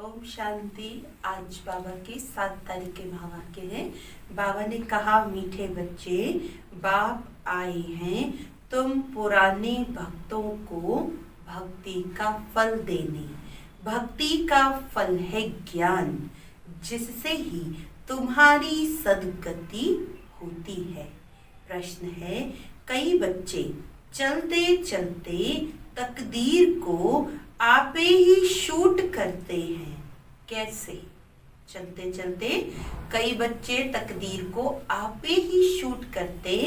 ओम शांति। आज बाबा की 7 तारीख के महावाक्य है। बाबा ने कहा, मीठे बच्चे, बाप आए हैं तुम पुराने भक्तों को भक्ति का फल देने। भक्ति का फल है ज्ञान, जिससे ही तुम्हारी सदगति होती है। प्रश्न है, कई बच्चे चलते चलते तकदीर को आपे ही शूट करते हैं। कैसे? चलते चलते कई बच्चे तकदीर को आपे ही शूट करते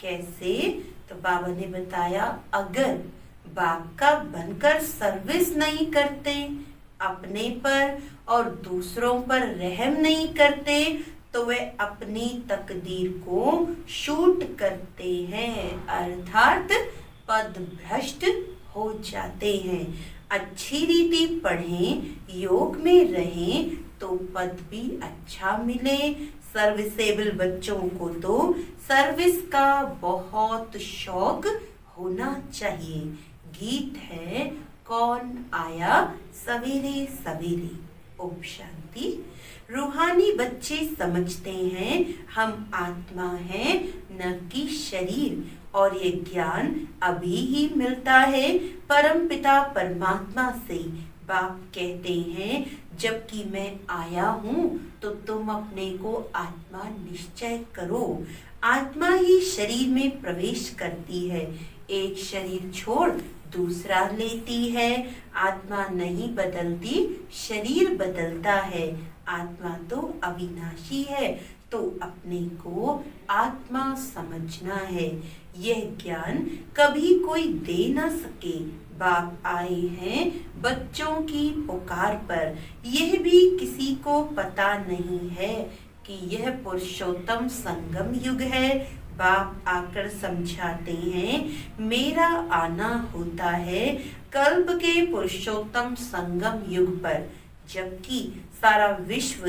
कैसे? तो बाबा ने बताया, अगर बाप का बनकर सर्विस नहीं करते, अपने पर और दूसरों पर रहम नहीं करते, तो वे अपनी तकदीर को शूट करते हैं, अर्थात पद भ्रष्ट हो जाते हैं। अच्छी रीति पढ़ें, योग में रहें तो पद भी अच्छा मिले। सर्विसेबल बच्चों को तो सर्विस का बहुत शौक होना चाहिए। गीत है, कौन आया सवेरे सवेरे। ओम शांति। रूहानी बच्चे समझते हैं हम आत्मा हैं, न कि शरीर, और ये ज्ञान अभी ही मिलता है परम पिता परमात्मा से। बाप कहते हैं, जबकि मैं आया हूँ तो तुम अपने को आत्मा निश्चय करो। आत्मा ही शरीर में प्रवेश करती है, एक शरीर छोड़ दूसरा लेती है। आत्मा नहीं बदलती, शरीर बदलता है। आत्मा तो अविनाशी है, तो अपने को आत्मा समझना है। यह ज्ञान कभी कोई दे न सके। बाप आए हैं बच्चों की पुकार पर। यह भी किसी को पता नहीं है कि यह पुरुषोत्तम संगम युग है। बाप आकर समझाते हैं, मेरा आना होता है कल्प के पुरुषोत्तम संगम युग पर, जबकि सारा विश्व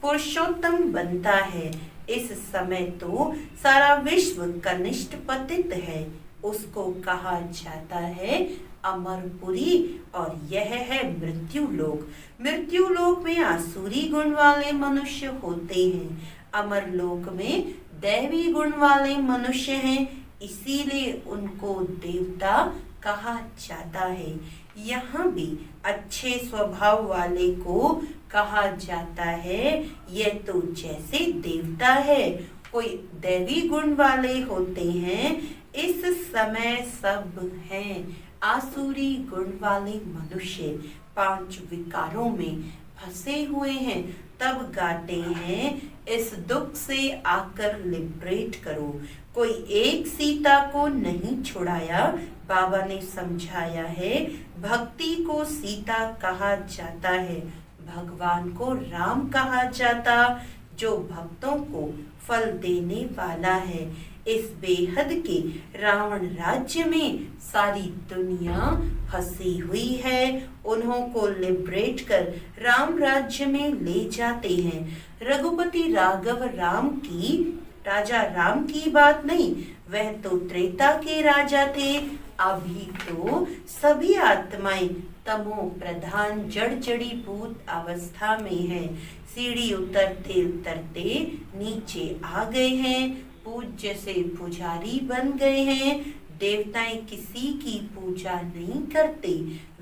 पुरुषोत्तम बनता है। इस समय तो सारा विश्व कनिष्ठ पतित है। उसको कहा जाता है अमरपुरी, और यह है मृत्यु लोक। मृत्यु लोक में आसुरी गुण वाले मनुष्य होते हैं, अमर लोक में दैवी गुण वाले मनुष्य हैं, इसीलिए उनको देवता कहा जाता है। यहाँ भी अच्छे स्वभाव वाले को कहा जाता है, यह तो जैसे देवता है। कोई दैवी गुण वाले होते हैं, इस समय सब हैं आसुरी गुण वाले मनुष्य। 5 विकारों में फंसे हुए हैं, तब गाते हैं, इस दुख से आकर लिबरेट करो। कोई एक सीता को नहीं छुड़ाया। बाबा ने समझाया है, भक्ति को सीता कहा जाता है, भगवान को राम कहा जाता, जो भक्तों को फल देने वाला है। इस बेहद के रावण राज्य में सारी दुनिया फंसी हुई है। उन्हों को लिबरेट कर राम राज्य में ले जाते हैं। रघुपति राघव राजा राम की बात नहीं, वह तो त्रेता के राजा थे। अभी तो सभी आत्माएं तमो प्रधान जड़ जड़ी भूत अवस्था में है। सीढ़ी उतरते उतरते नीचे आ गए हैं, पूज्य से पुजारी बन गए हैं। देवताएं किसी की पूजा नहीं करते,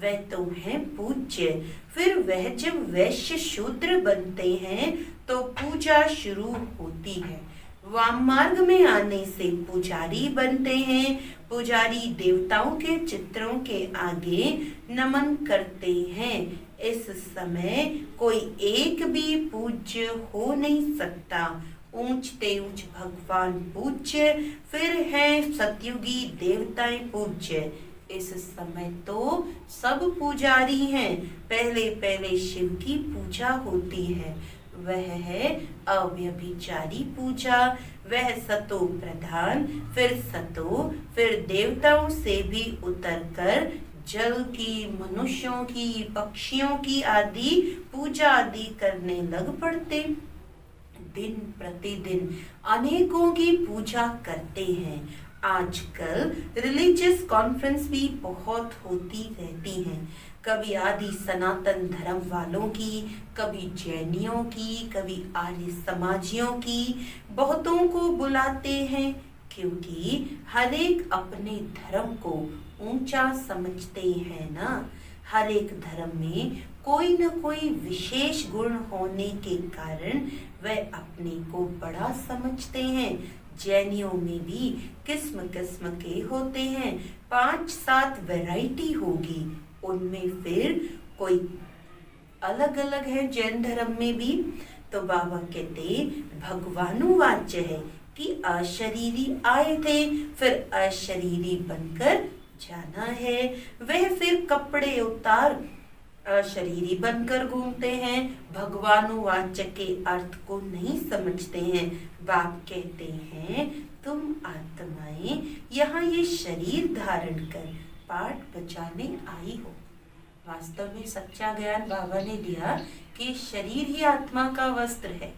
वह तो हैं पूज्य। फिर वह जब वैश्य शूद्र बनते हैं तो पूजा शुरू होती है। वाम मार्ग में आने से पुजारी बनते हैं। पुजारी देवताओं के चित्रों के आगे नमन करते हैं। इस समय कोई एक भी पूज्य हो नहीं सकता। ऊंचते ऊंच भगवान पूज्य, फिर हैं सतयुगी देवताएं पूज्य। इस समय तो सब पुजारी हैं। पहले पहले शिव की पूजा होती है, वह है अव्यभिचारी पूजा। वह सतो प्रधान, फिर देवताओं से भी उतरकर जल की, मनुष्यों की, पक्षियों की आदि पूजा आदि करने लग पड़ते। दिन प्रतिदिन अनेकों की पूजा करते हैं। आजकल रिलीजियस कॉन्फ्रेंस भी बहुत होती रहती हैं। कभी आदि सनातन धर्म वालों की, कभी जैनियों की, कभी आर्य समाजियों की। बहुतों को बुलाते हैं क्योंकि हर एक अपने धर्म को ऊंचा समझते हैं ना। हर एक धर्म में कोई न कोई विशेष गुण होने के कारण वह अपने को बड़ा समझते हैं। जैनियों में भी किस्म किस्म के होते हैं, 5-7 वैरायटी होगी, उनमें फिर कोई अलग अलग है जैन धर्म में भी। तो बाबा कहते भगवानुवाच्य है कि अशरीरी आए थे, फिर अशरीरी बनकर जाना है। वह फिर कपड़े उतार अशरीरी बनकर घूमते हैं, भगवानुवाच्य के अर्थ को नहीं समझते हैं। बाप कहते हैं तुम आत्माएं यहाँ ये शरीर धारण कर पाठ बचाने आई हो। वास्तव में सच्चा ज्ञान बाबा ने दिया कि शरीर ही आत्मा का वस्त्र है,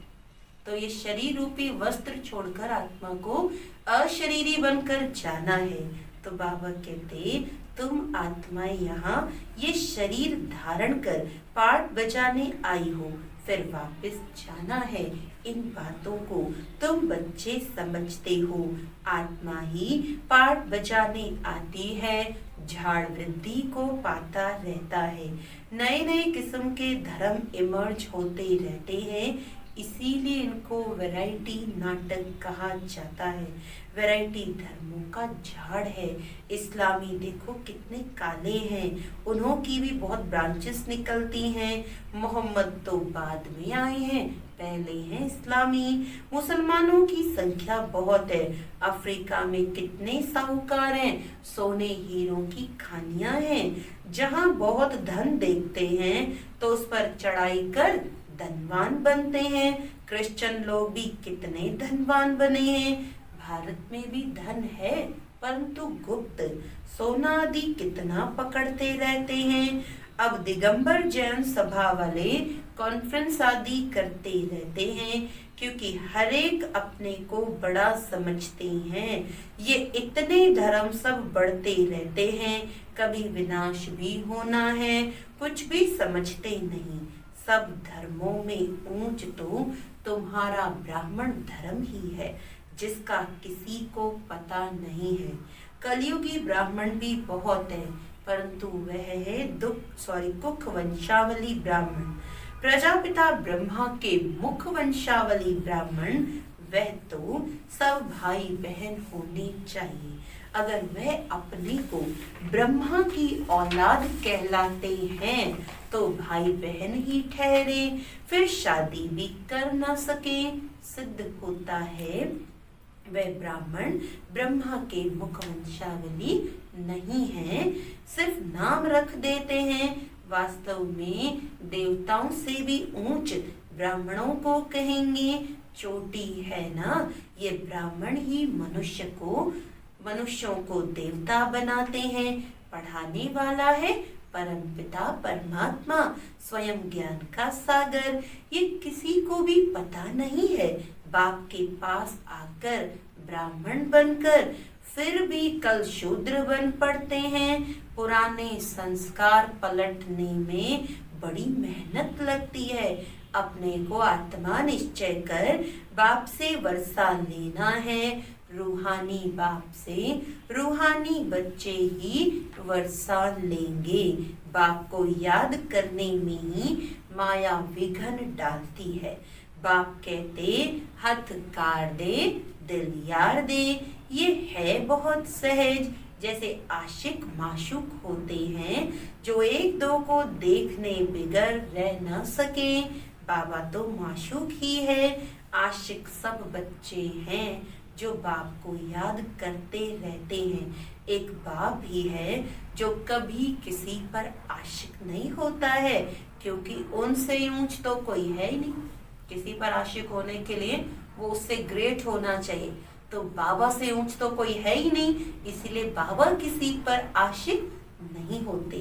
तो ये शरीर रूपी वस्त्र छोड़कर आत्मा को अशरीरी बनकर जाना है। तो बाबा कहते तुम आत्माएं यहाँ ये शरीर धारण कर पाठ बजाने आई हो, फिर वापस जाना है। इन बातों को तुम बच्चे समझते हो। आत्मा ही पाठ बजाने आती है, झाड़ वृद्धि को पाता रहता है। नए नए किस्म के धर्म इमर्ज होते रहते हैं, इसीलिए इनको वैरायटी नाटक कहा जाता है। वैरायटी धर्मों का झाड़ है। इस्लामी देखो कितने काले हैं, उन्हों की भी बहुत ब्रांचेस निकलती हैं। मोहम्मद तो बाद में आए हैं, पहले हैं इस्लामी। मुसलमानों की संख्या बहुत है। अफ्रीका में कितने साहूकार हैं, सोने हीरों की खानियां हैं। जहां बहुत धन देखते हैं तो उस पर चढ़ाई कर धनवान बनते हैं। क्रिश्चियन लोग भी कितने धनवान बने हैं। भारत में भी धन है, परंतु गुप्त। सोना आदि कितना पकड़ते रहते हैं। अब दिगंबर जैन सभा वाले कॉन्फ्रेंस आदि करते रहते हैं, क्योंकि हर एक अपने को बड़ा समझते हैं। ये इतने धर्म सब बढ़ते रहते हैं, कभी विनाश भी होना है, कुछ भी समझते नहीं। सब धर्मों में ऊंच तो तुम्हारा ब्राह्मण धर्म ही है, जिसका किसी को पता नहीं है। कलयुगी ब्राह्मण भी बहुत है, परंतु वह है कुख वंशावली ब्राह्मण। प्रजापिता ब्रह्मा के मुख वंशावली ब्राह्मण, वह तो सब भाई बहन होने चाहिए। अगर वह अपने को ब्रह्मा की औलाद कहलाते हैं तो भाई बहन ही ठहरे, फिर शादी भी कर ना सके। सिद्ध होता है वह ब्राह्मण ब्रह्मा के मुख वंशावली नहीं है, सिर्फ नाम रख देते हैं। वास्तव में देवताओं से भी ऊंच ब्राह्मणों को कहेंगे। चोटी है ना, ये ब्राह्मण ही मनुष्यों को देवता बनाते हैं। पढ़ाने वाला है परम पिता परमात्मा, स्वयं ज्ञान का सागर। ये किसी को भी पता नहीं है। बाप के पास आकर ब्राह्मण बनकर फिर भी कल शूद्र बन पड़ते हैं। पुराने संस्कार पलटने में बड़ी मेहनत लगती है। अपने को आत्मा निश्चय कर बाप से वर्षा लेना है। रूहानी बाप से रूहानी बच्चे ही वर्षा लेंगे। बाप को याद करने में ही माया विघ्न डालती है। बाप कहते हथ कार दे दिल यार दे, ये है बहुत सहज। जैसे आशिक माशूक होते हैं, जो एक दो को देखने बिगर रह न सके। बाबा तो माशूक ही है। आशिक सब बच्चे हैं जो बाप को याद करते रहते हैं। एक बाप भी है जो कभी किसी पर आशिक नहीं होता है, क्योंकि उनसे ऊंच तो कोई है ही नहीं। किसी पर आशिक होने के लिए वो उससे ग्रेट होना चाहिए, तो बाबा से ऊंच तो कोई है ही नहीं, इसीलिए बाबा किसी पर आशिक नहीं होते।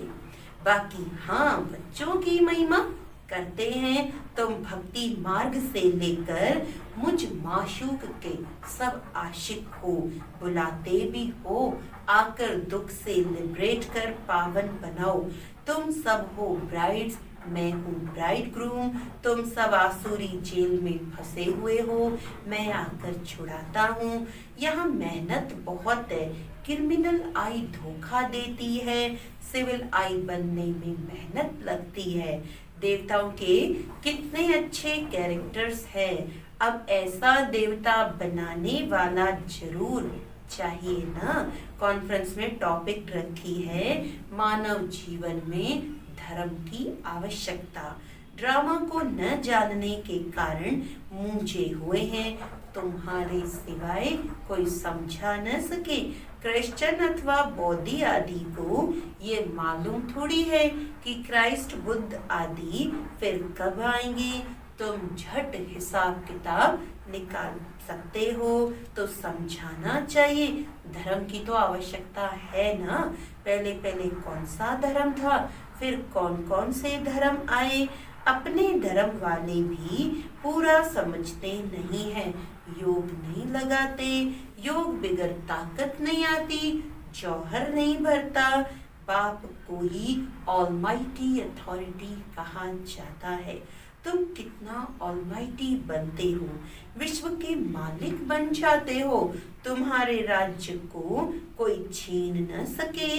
बाकी हाँ, बच्चों की महिमा करते हैं। तुम भक्ति मार्ग से लेकर मुझ माशूक के सब आशिक हो, बुलाते भी हो। आकर दुख से लिबरेट कर पावन बनाओ। तुम सब हो ब्राइड्स, मैं हूँ ब्राइड ग्रूम। तुम सब आसुरी जेल में फंसे हुए हो, मैं आकर छुड़ाता हूँ। यहाँ मेहनत बहुत है, क्रिमिनल आई धोखा देती है, सिविल आई बनने में मेहनत लगती है। देवताओं के कितने अच्छे कैरेक्टर्स हैं। अब ऐसा देवता बनाने वाला जरूर चाहिए ना। कॉन्फ्रेंस में टॉपिक रखी है मानव जीवन में धर्म की आवश्यकता। ड्रामा को न जानने के कारण मूंझे हुए हैं, तुम्हारे सिवाय कोई समझा न सके। क्रिश्चियन अथवा बौद्धी आदि को ये मालूम थोड़ी है कि क्राइस्ट बुद्ध आदि फिर कब आएंगे। तुम झट हिसाब किताब निकाल सकते हो तो समझाना चाहिए। धर्म की तो आवश्यकता है ना। पहले पहले कौन सा धर्म था, फिर कौन कौन से धर्म आए। अपने धर्म वाले भी पूरा समझते नहीं है, योग नहीं लगाते, योग बिगर ताकत नहीं आती, जौहर नहीं भरता। बाप को ही ऑलमाइटी अथॉरिटी कहा जाता है। तुम कितना ऑलमाइटी बनते हो, विश्व के मालिक बन जाते हो। तुम्हारे राज्य को कोई छीन न सके।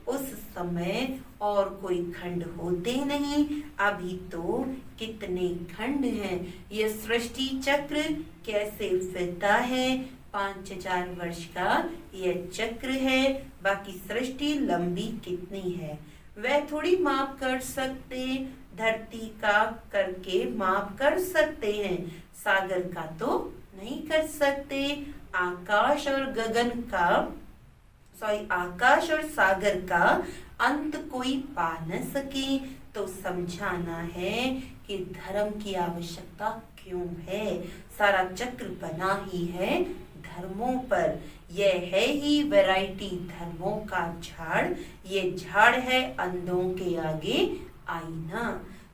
उस समय और कोई खंड होते नहीं, अभी तो कितने खंड हैं। ये सृष्टि चक्र कैसे फिरता है। 5000 वर्ष का यह चक्र है, बाकी सृष्टि लंबी कितनी है वह थोड़ी माप कर सकते। धरती का करके माप कर सकते हैं, सागर का तो नहीं कर सकते। आकाश और गगन का आकाश और सागर का अंत कोई पा न सके। तो समझाना है कि धर्म की आवश्यकता क्यों है। सारा चक्र बना ही है धर्मों पर। यह है ही वैरायटी धर्मों का झाड़। ये झाड़ है अंधों के आगे आईना।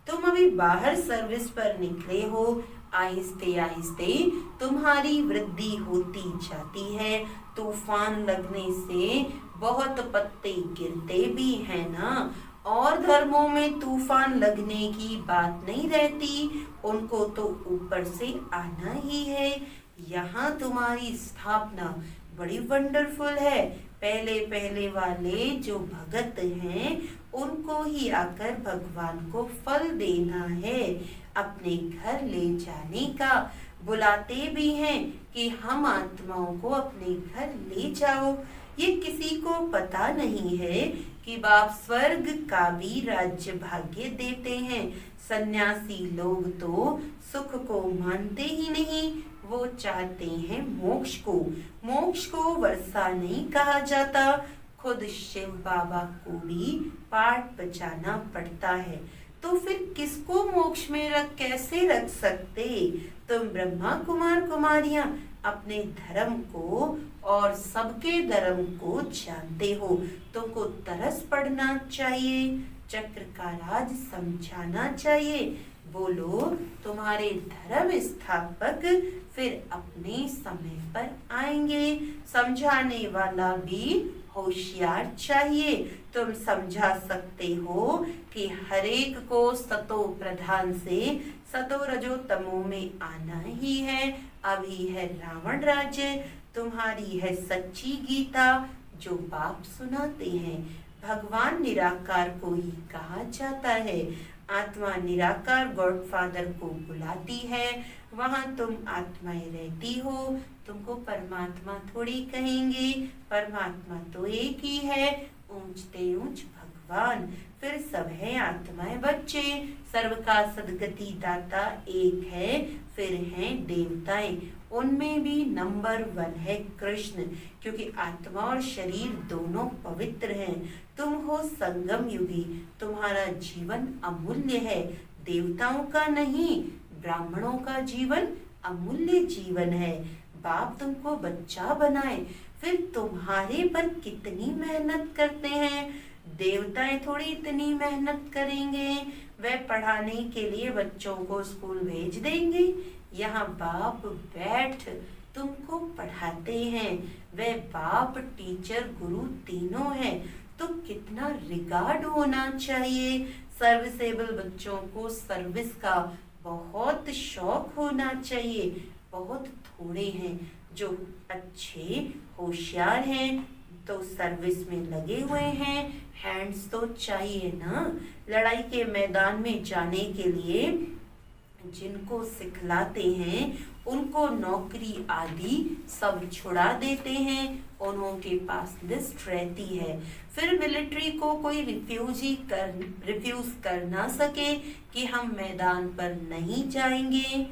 तुम अभी बाहर सर्विस पर निकले हो, आहिस्ते आहिस्ते तुम्हारी वृद्धि होती जाती है। तूफान लगने से बहुत पत्ते गिरते भी हैं ना। और धर्मों में तूफान लगने की बात नहीं रहती, उनको तो ऊपर से आना ही है। यहाँ तुम्हारी स्थापना बड़ी वंडरफुल है। पहले पहले वाले जो भगत हैं उनको ही आकर भगवान को फल देना है, अपने घर ले जाने का। बुलाते भी हैं कि हम आत्माओं को अपने घर ले जाओ। ये किसी को पता नहीं है कि बाप स्वर्ग का भी राज्य भाग्य देते हैं। सन्यासी लोग तो सुख को मानते ही नहीं, वो चाहते हैं मोक्ष को। मोक्ष को वर्षा नहीं कहा जाता, खुद शिव बाबा को भी पाठ बजाना पड़ता है। तो फिर किसको मोक्ष में कैसे रख सकते। तुम ब्रह्मा कुमार कुमारियां अपने धर्म को और सबके धर्म को जानते हो, तुमको तरस पड़ना चाहिए, चक्र का राज समझाना चाहिए। बोलो तुम्हारे धर्म स्थापक फिर अपने समय पर आएंगे। समझाने वाला भी होशियार चाहिए। तुम समझा सकते हो कि हरेक को सतो प्रधान से सतो रजो तमो में आना ही है। अभी है रावण राज्य, तुम्हारी है सच्ची गीता जो बाप सुनाते हैं। भगवान निराकार को ही कहा जाता है। आत्मा निराकार गॉडफादर को बुलाती है, वहां तुम आत्माएं रहती हो। तुमको परमात्मा थोड़ी कहेंगे, परमात्मा तो एक ही है, ऊंचते ऊंच भगवान। फिर सब है आत्माएं बच्चे, सर्व का सदगति दाता एक है। फिर हैं देवताएं, उनमें भी नंबर 1 है कृष्ण, क्योंकि आत्मा और शरीर दोनों पवित्र हैं। तुम हो संगम युगी, तुम्हारा जीवन अमूल्य है। देवताओं का नहीं, ब्राह्मणों का जीवन अमूल्य जीवन है। बाप तुमको बच्चा बनाए, फिर तुम्हारे पर कितनी मेहनत करते हैं। देवताएं थोड़ी इतनी मेहनत करेंगे, वे पढ़ाने के लिए बच्चों को स्कूल भेज देंगे। यहाँ बाप बैठ तुमको पढ़ाते हैं। वे बाप टीचर गुरु तीनों हैं। तो कितना रिगार्ड होना चाहिए। सर्विसेबल बच्चों को सर्विस का बहुत शौक होना चाहिए। बहुत थोड़े हैं जो अच्छे होशियार हैं, तो सर्विस में लगे हुए हैं। हैंड्स तो चाहिए ना। लड़ाई के मैदान में जाने के लिए जिनको सिखलाते हैं उनको नौकरी आदि सब छुड़ा देते हैं, उन्हों के पास लिस्ट रहती है। फिर मिलिट्री को कोई रिफ्यूज कर ना सके कि हम मैदान पर नहीं जाएंगे।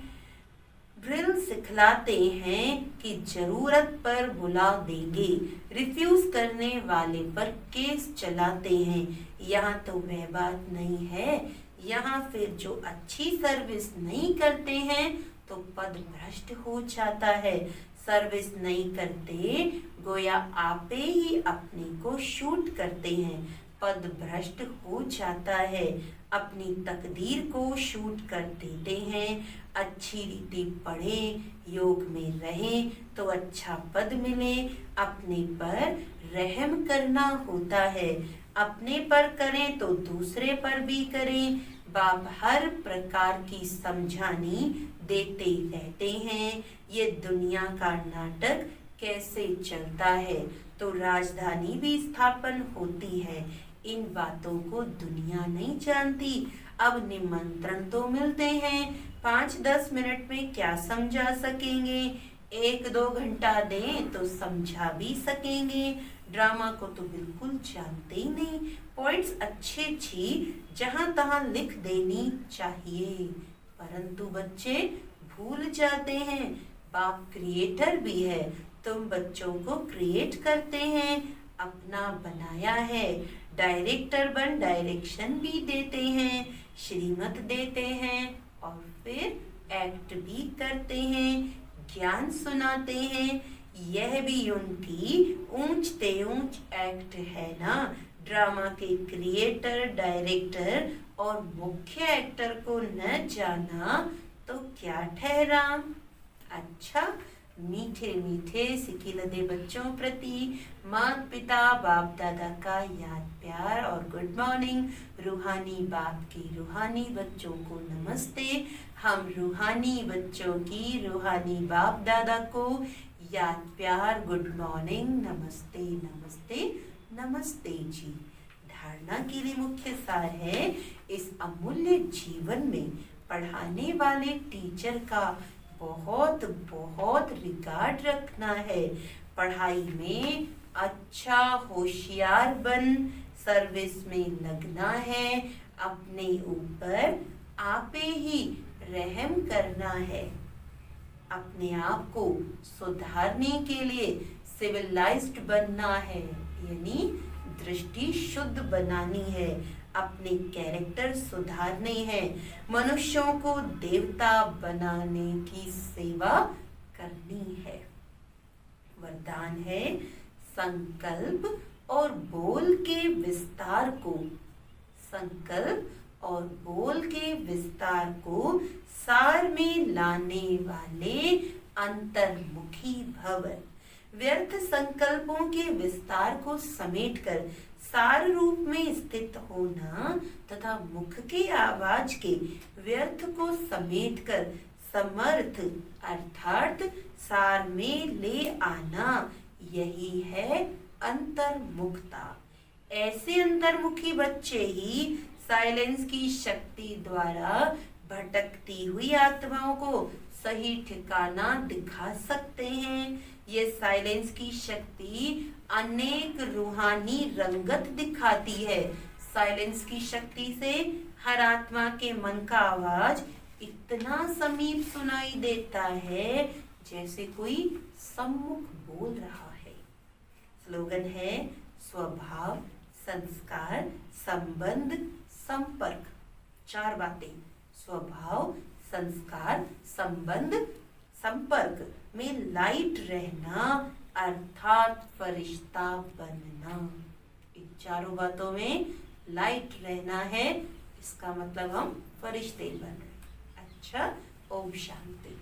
ड्रिल सिखलाते हैं कि जरूरत पर बुला देंगे। रिफ्यूज करने वाले पर केस चलाते हैं। यहाँ तो वह बात नहीं है। यहाँ फिर जो अच्छी सर्विस नहीं करते हैं तो पद भ्रष्ट हो जाता है। सर्विस नहीं करते गोया आपे ही अपने को शूट करते हैं। पद भ्रष्ट हो जाता है, अपनी तकदीर को शूट कर देते हैं। अच्छी रीति पढ़ें, योग में रहें तो अच्छा पद मिले। अपने पर रहम करना होता है, अपने पर करें तो दूसरे पर भी करें। बाप हर प्रकार की समझानी देते रहते हैं। ये दुनिया का नाटक कैसे चलता है तो राजधानी भी स्थापन होती है। इन बातों को दुनिया नहीं जानती। अब निमंत्रण तो मिलते हैं, 5-10 मिनट में क्या समझा सकेंगे। 1-2 घंटा दें तो समझा भी सकेंगे। ड्रामा को तो बिल्कुल जानते ही नहीं। पॉइंट्स अच्छी जहां तहां लिख देनी चाहिए, परंतु बच्चे भूल जाते हैं बाप क्रिएटर भी है। तुम बच्चों को क्रिएट करते हैं, अपना बनाया है। डायरेक्टर बन डायरेक्शन भी देते हैं, श्रीमत देते हैं और फिर एक्ट भी करते हैं, ज्ञान सुनाते हैं। यह भी उनकी ऊंचते ऊंच एक्ट है ना। ड्रामा के क्रिएटर, डायरेक्टर और मुख्य एक्टर को न जाना तो क्या ठहरा। अच्छा, मीठे मीठे सिखिलदे बच्चों प्रति माता पिता बाप दादा का याद प्यार और गुड मॉर्निंग। रूहानी बाप की रूहानी बच्चों को नमस्ते। हम रूहानी बच्चों की रूहानी बाप दादा को याद प्यार गुड मॉर्निंग, नमस्ते नमस्ते नमस्ते जी। धारणा के लिए मुख्य सार है, इस अमूल्य जीवन में पढ़ाने वाले टीचर का बहुत बहुत रिगार्ड रखना है। पढ़ाई में अच्छा होशियार बन, सर्विस में लगना है। अपने ऊपर आपे ही रहम करना है। अपने आप को सुधारने के लिए सिविलाइज्ड बनना है, यानी दृष्टि शुद्ध बनानी है। अपने कैरेक्टर सुधारने हैं। मनुष्यों को देवता बनाने की सेवा करनी है। वरदान है, संकल्प और बोल के विस्तार को, संकल्प और बोल के विस्तार को सार में लाने वाले अंतर्मुखी भव। व्यर्थ संकल्पों के विस्तार को समेटकर सार रूप में स्थित होना तथा मुख के आवाज के व्यर्थ को समेटकर समर्थ अर्थात सार में ले आना, यही है अंतर्मुखता। ऐसे अंतर्मुखी बच्चे ही साइलेंस की शक्ति द्वारा भटकती हुई आत्माओं को सही ठिकाना दिखा सकते हैं। ये साइलेंस की शक्ति अनेक रूहानी रंगत दिखाती है। साइलेंस की शक्ति से हर आत्मा के मन का आवाज इतना समीप सुनाई देता है जैसे कोई सम्मुख बोल रहा है। स्लोगन है, स्वभाव, संस्कार, संबंध, संपर्क। 4 बातें, स्वभाव, संस्कार, संबंध, संपर्क में लाइट रहना अर्थात फरिश्ता बनना। इन 4 बातों में लाइट रहना है, इसका मतलब हम फरिश्ते बन रहे। अच्छा, ओम शांति।